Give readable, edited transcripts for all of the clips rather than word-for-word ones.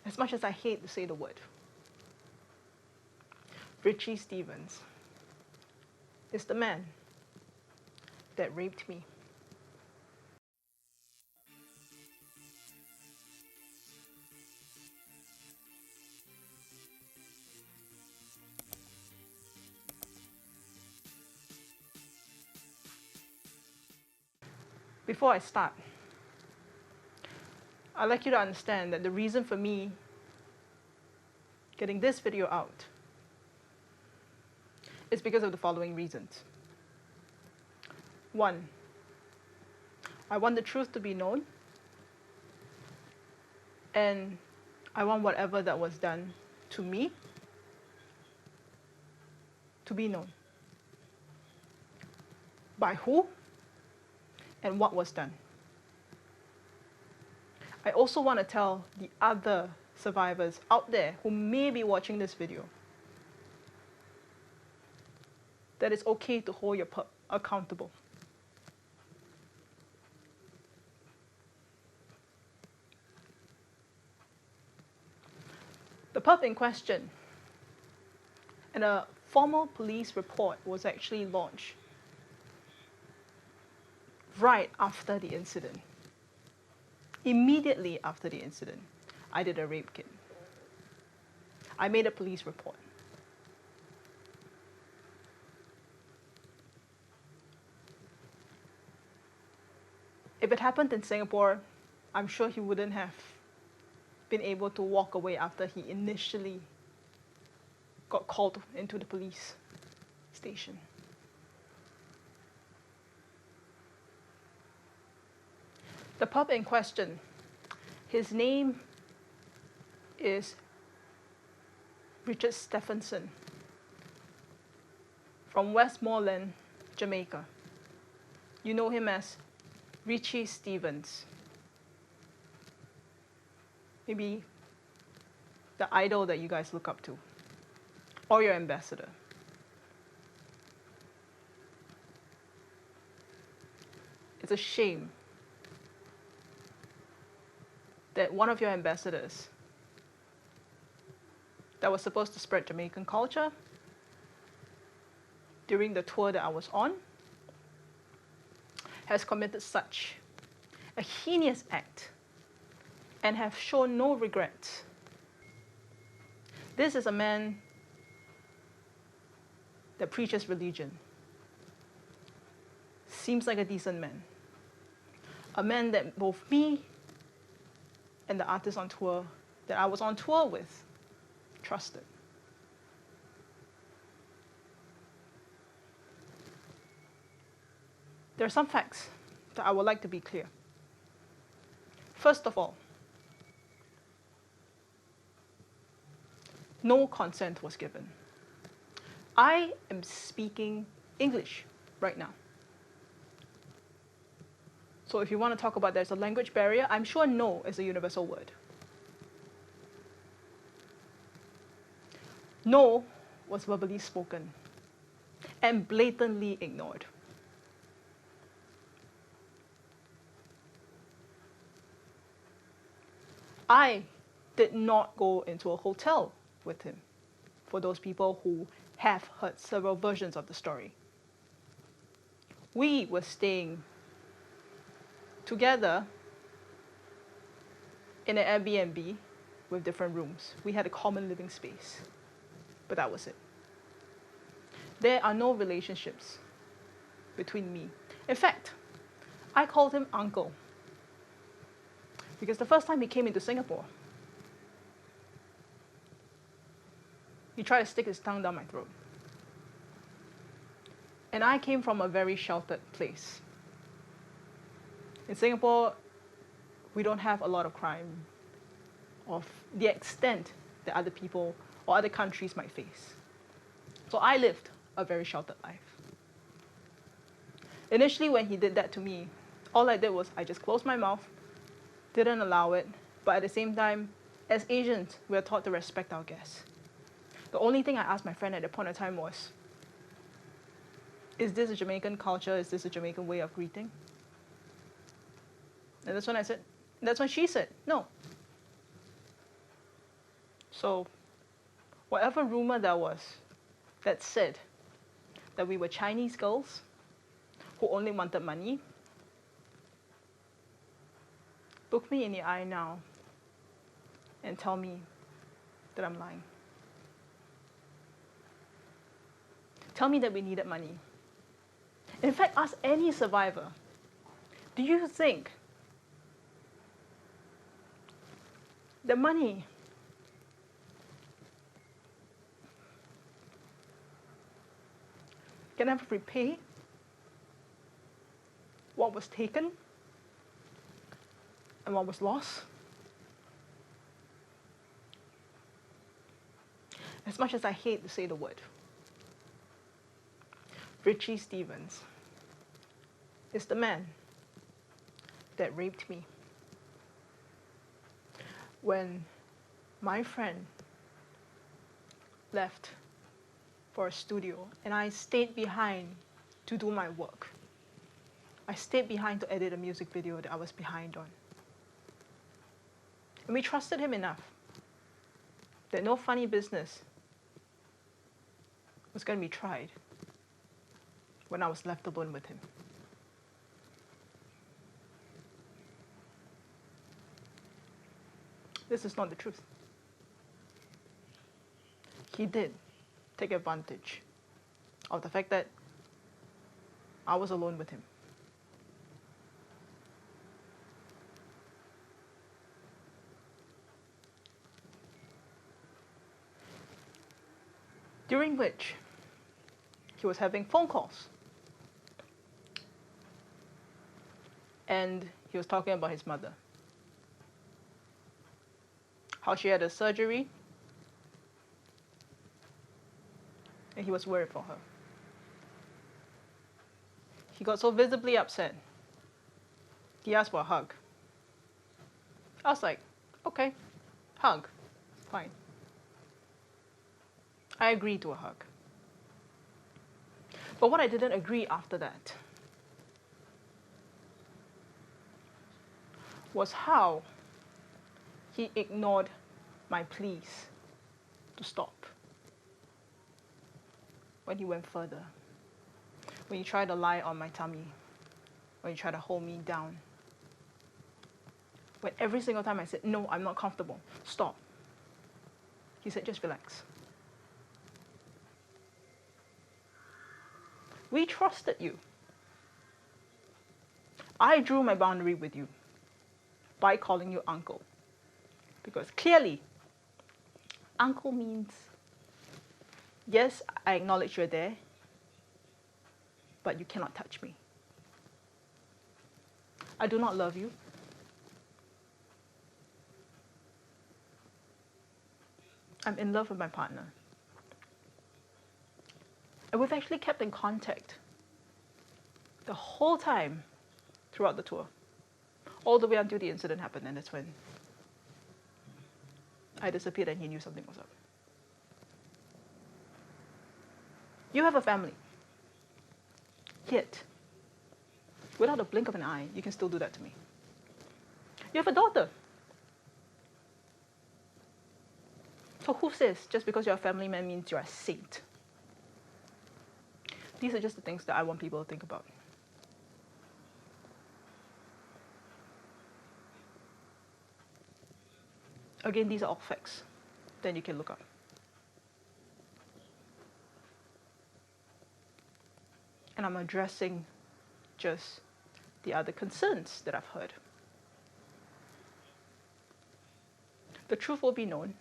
as much as I hate to say the word, Richie Stephens is the man that raped me. Before I start, I'd like you to understand that the reason for me getting this video out is because of the following reasons. One, I want the truth to be known, and I want whatever that was done to me to be known. By who and what was done. I also want to tell the other survivors out there who may be watching this video that it's okay to hold your pup accountable. The pup in question and a formal police report was actually launched right after the incident. Immediately after the incident, I did a rape kit. I made a police report. If it happened in Singapore, I'm sure he wouldn't have been able to walk away after he initially got called into the police station. The pup in question, his name is Richie Stephens from Westmoreland, Jamaica. You know him as Richie Stephens. Maybe the idol that you guys look up to, or your ambassador. It's a shame that one of your ambassadors that was supposed to spread Jamaican culture during the tour that I was on has committed such a heinous act and have shown no regret. This is a man that preaches religion. Seems like a decent man. A man that both me and the artist on tour that I was on tour with trusted. There are some facts that I would like to be clear. First of all, no consent was given. I am speaking English right now. So if you want to talk about there's a language barrier, I'm sure no is a universal word. No was verbally spoken and blatantly ignored. I did not go into a hotel with him, for those people who have heard several versions of the story. We were staying together in an Airbnb with different rooms. We had a common living space, but that was it. There are no relationships between me. In fact, I called him uncle because the first time he came into Singapore, he tried to stick his tongue down my throat. And I came from a very sheltered place. In Singapore, we don't have a lot of crime of the extent that other people or other countries might face. So I lived a very sheltered life. Initially, when he did that to me, all I did was I just closed my mouth, didn't allow it, but at the same time, as Asians, we are taught to respect our guests. The only thing I asked my friend at that point in time was, is this a Jamaican culture? Is this a Jamaican way of greeting? And that's when she said, no. So whatever rumor there was that said that we were Chinese girls who only wanted money, look me in the eye now and tell me that I'm lying. Tell me that we needed money. In fact, ask any survivor, do you think the money can ever repay what was taken and what was lost? As much as I hate to say the word, Richie Stephens is the man that raped me. When my friend left for a studio and I stayed behind to do my work. I stayed behind to edit a music video that I was behind on. And we trusted him enough that no funny business was going to be tried when I was left alone with him. This is not the truth. He did take advantage of the fact that I was alone with him. During which he was having phone calls. And he was talking about his mother. How she had a surgery. And he was worried for her. He got so visibly upset. He asked for a hug. I was like, okay, hug, fine. I agreed to a hug. But what I didn't agree after that was how he ignored my pleas to stop. When he went further, when he tried to lie on my tummy, when he tried to hold me down, when every single time I said, no, I'm not comfortable, stop, he said, just relax. We trusted you. I drew my boundary with you by calling you uncle. Because clearly, uncle means, yes, I acknowledge you're there, but you cannot touch me. I do not love you. I'm in love with my partner. And we've actually kept in contact the whole time throughout the tour, all the way until the incident happened, and that's when I disappeared and he knew something was up. You have a family. Yet, without a blink of an eye, you can still do that to me. You have a daughter. So who says just because you're a family man means you're a saint? These are just the things that I want people to think about. Again, these are all facts. Then you can look up. And I'm addressing just the other concerns that I've heard. The truth will be known.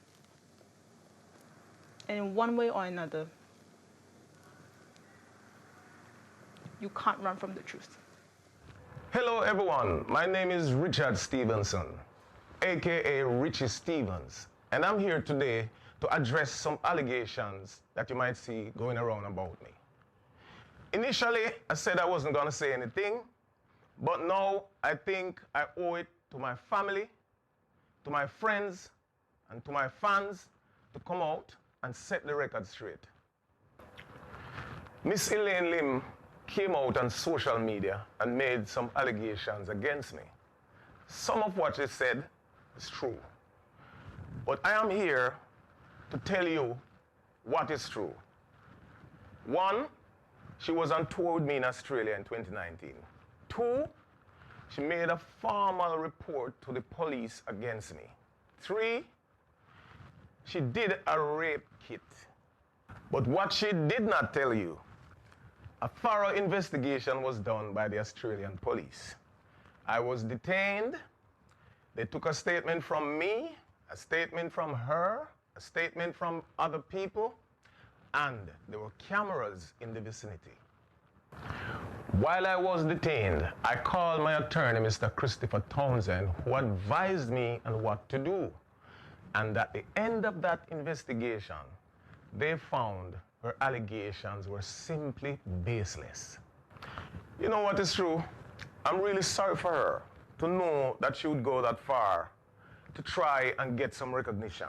And in one way or another, you can't run from the truth. Hello everyone, my name is Richard Stevenson, aka Richie Stephens, and I'm here today to address some allegations that you might see going around about me. Initially, I said I wasn't going to say anything, but now I think I owe it to my family, to my friends, and to my fans to come out and set the record straight. Miss Elaine Lim came out on social media and made some allegations against me. Some of what she said is true. But I am here to tell you what is true. One, she was on tour with me in Australia in 2019. Two, she made a formal report to the police against me. Three, she did a rape kit. But what she did not tell you, a thorough investigation was done by the Australian police. I was detained. They took a statement from me, a statement from her, a statement from other people, and there were cameras in the vicinity. While I was detained, I called my attorney, Mr. Christopher Townsend, who advised me on what to do. And at the end of that investigation, they found her allegations were simply baseless. You know what is true? I'm really sorry for her to know that she would go that far to try and get some recognition.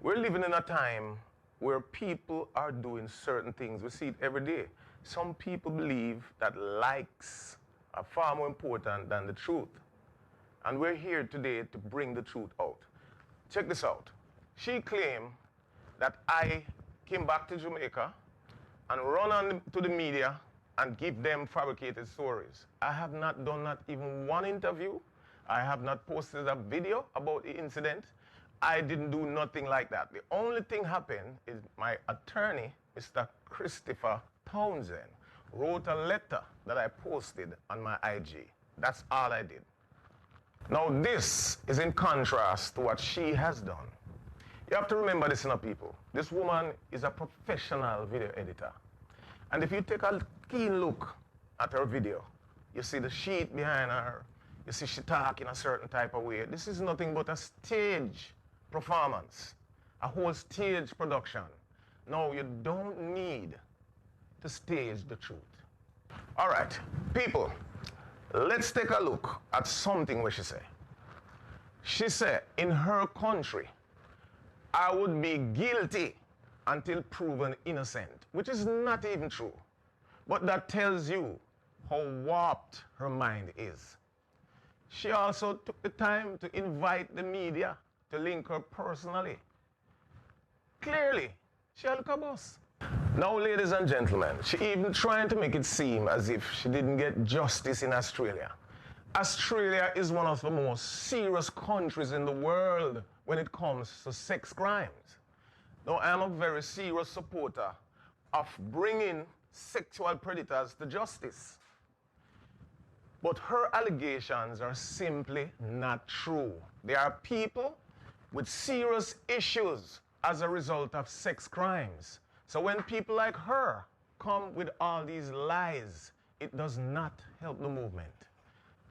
We're living in a time where people are doing certain things. We see it every day. Some people believe that likes are far more important than the truth. And we're here today to bring the truth out. Check this out. She claimed that I came back to Jamaica and run to the media and give them fabricated stories. I have not done not even one interview. I have not posted a video about the incident. I didn't do nothing like that. The only thing happened is my attorney, Mr. Christopher Townsend, wrote a letter that I posted on my IG. That's all I did. Now this is in contrast to what she has done. You have to remember this, people. This woman is a professional video editor. And if you take a keen look at her video, you see the sheet behind her, you see she talk in a certain type of way. This is nothing but a stage performance, a whole stage production. No, you don't need to stage the truth. All right, people, let's take a look at something where she said. She said, in her country, I would be guilty until proven innocent, which is not even true. But that tells you how warped her mind is. She also took the time to invite the media to link her personally. Clearly, she had a boss. Now, ladies and gentlemen, she even trying to make it seem as if she didn't get justice in Australia. Australia is one of the most serious countries in the world when it comes to sex crimes. Now, I am a very serious supporter of bringing sexual predators to justice. But her allegations are simply not true. There are people with serious issues as a result of sex crimes. So when people like her come with all these lies, it does not help the movement.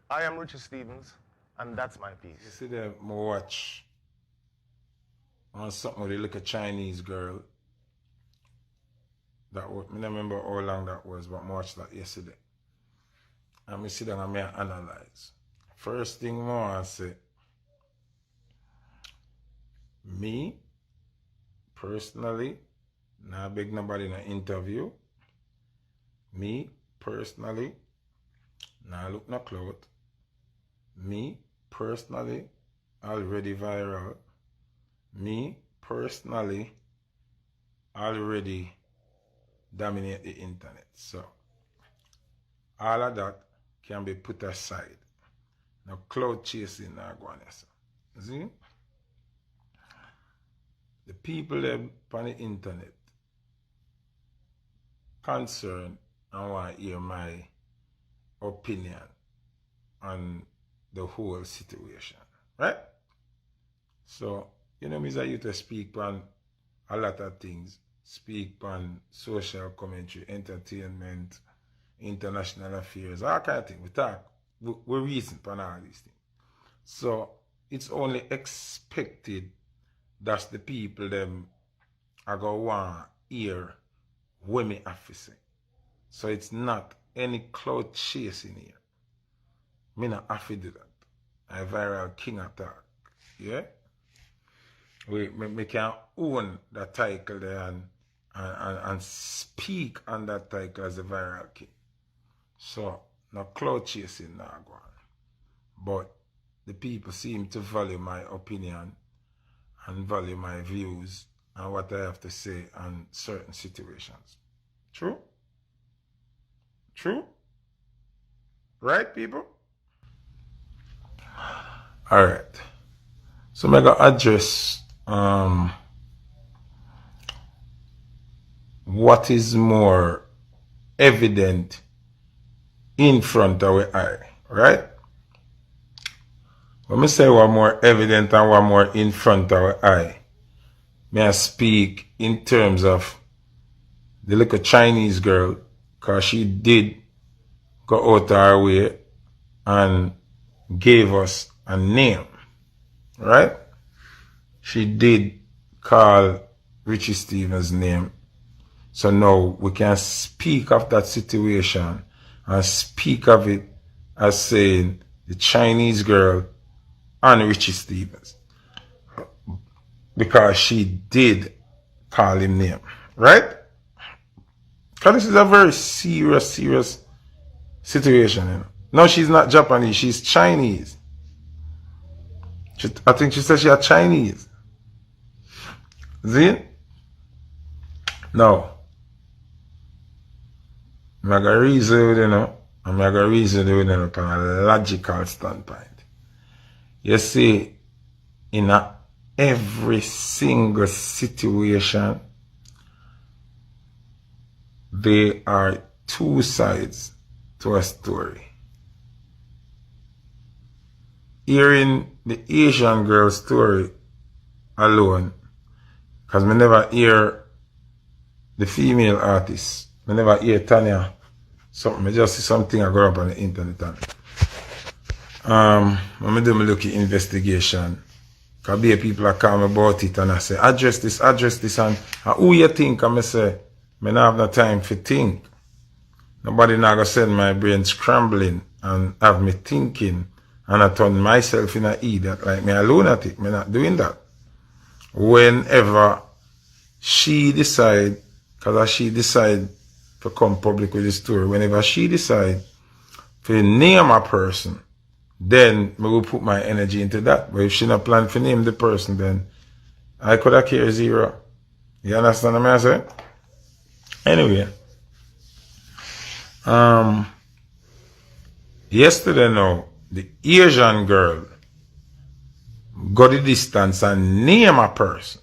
I am Richie Stephens, and that's my piece. You see that I watch on something where they look at Chinese girl. That was, I don't remember how long that was, but I watched that yesterday. And I sit down and I analyze. First thing I want to say, me, personally, not beg nobody in an interview. Me, personally, not look no clout. Me, personally, already viral. Me, personally, already dominate the internet. So, all of that can be put aside. No cloud chasing now go on. See? The people them on the internet concerned and want to hear my opinion on the whole situation. Right? So, you know, me I used to speak on a lot of things. Speak on social commentary, entertainment, international affairs, all kind of things. We talk, we reason on all these things. So it's only expected that the people them are going to want to hear what me have to say. So it's not any cloud chasing here. Me not have to do that. I viral king attack. Yeah? Me can own that title there and speak on that title as a viral king. So, no cloud chasing now go on. But the people seem to value my opinion and value my views and what I have to say on certain situations. True? True? Right, people? Alright. So I'm going to address what is more evident in front of our eye, right? When I say what more evident and what more in front of our eye, may I speak in terms of the little Chinese girl, because she did go out her way and gave us a name, right? She did call Richie Stephens' name. So now we can speak of that situation and speak of it as saying the Chinese girl and Richie Stephens, because she did call him name, right? Because this is a very serious situation, you know. No, she's not Japanese, she's Chinese. I think she said she had Chinese. See? Now, I'm going to reason with you, I'm going to reason with you from a logical standpoint. You see, in every single situation, there are two sides to a story. Hearing the Asian girl story alone, because I never hear the female artist. I never hear Tanya something. I just see something I go up on the internet. When I do my look at investigation, because people are calling me about it and I say, address this, and who you think? And I say, I don't have no time for think. Nobody now gonna send my brain scrambling and have me thinking and I turn myself in an idiot like me a lunatic. I'm not doing that. Whenever she decide, because she decide to come public with the story, whenever she decide to name a person, then I will put my energy into that. But if she not plan to name the person, then I could have care zero. You understand what I'm saying? Anyway, yesterday now, the Asian girl got the distance and name a person.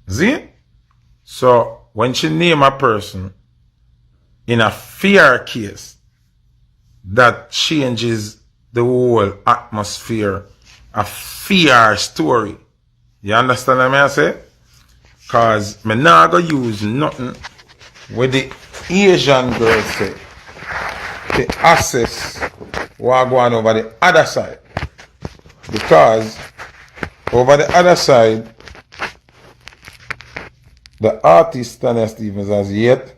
See? So when she name a person in a fear case, that changes the whole atmosphere, a fear story. You understand what I say? Because I'm not going to use nothing with the Asian girl say to access what going over the other side. Because over the other side, the artist Tanya Stephens has yet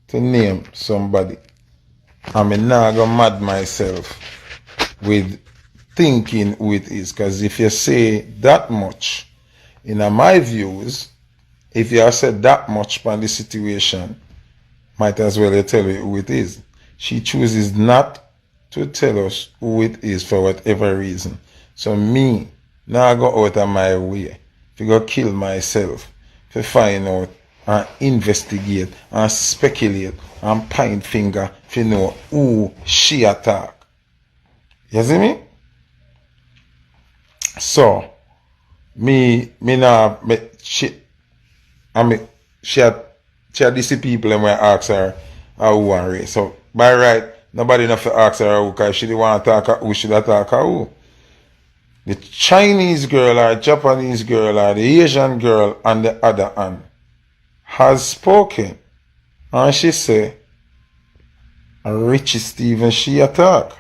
to name somebody. I'm not going to mad myself with thinking who it is. Because if you say that much, in my views, if you have said that much on the situation, might as well tell you who it is. She chooses not to tell us who it is for whatever reason. So me, now go out of my way to go kill myself, to find out and investigate and speculate and point finger to know who she attack. You see me? So, she had these people and I ask her who and race. So by right, nobody enough to ask her who, because she didn't want to attack her who, should attack her who. The Chinese girl or Japanese girl or the Asian girl on the other hand has spoken and she say Richie Stephens she attack.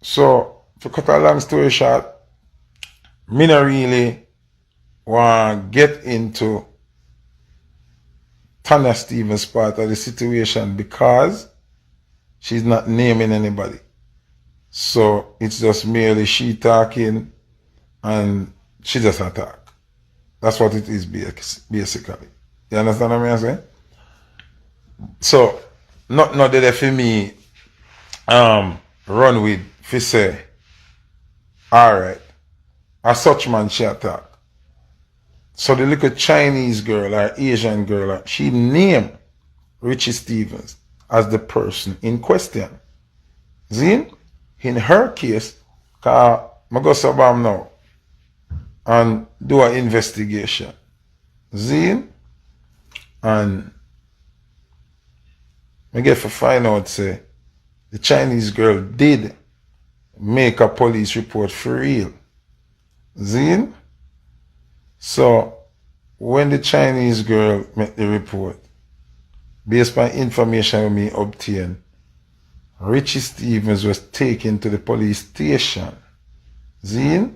So to cut a long story short, me not really want to get into Tanya Stephens' part of the situation because she's not naming anybody. So it's just merely she talking and she just attack. That's what it is basically. You understand what I'm saying? So not that for me run with fi say, alright, a such man she attack. So the little Chinese girl or Asian girl, she named Richie Stephens as the person in question. See? In her case, I go sabam now and do an investigation. See? And I get to find out, say, the Chinese girl did make a police report for real. See? So, when the Chinese girl made the report, based on information we obtained, Richie Stephens was taken to the police station. See?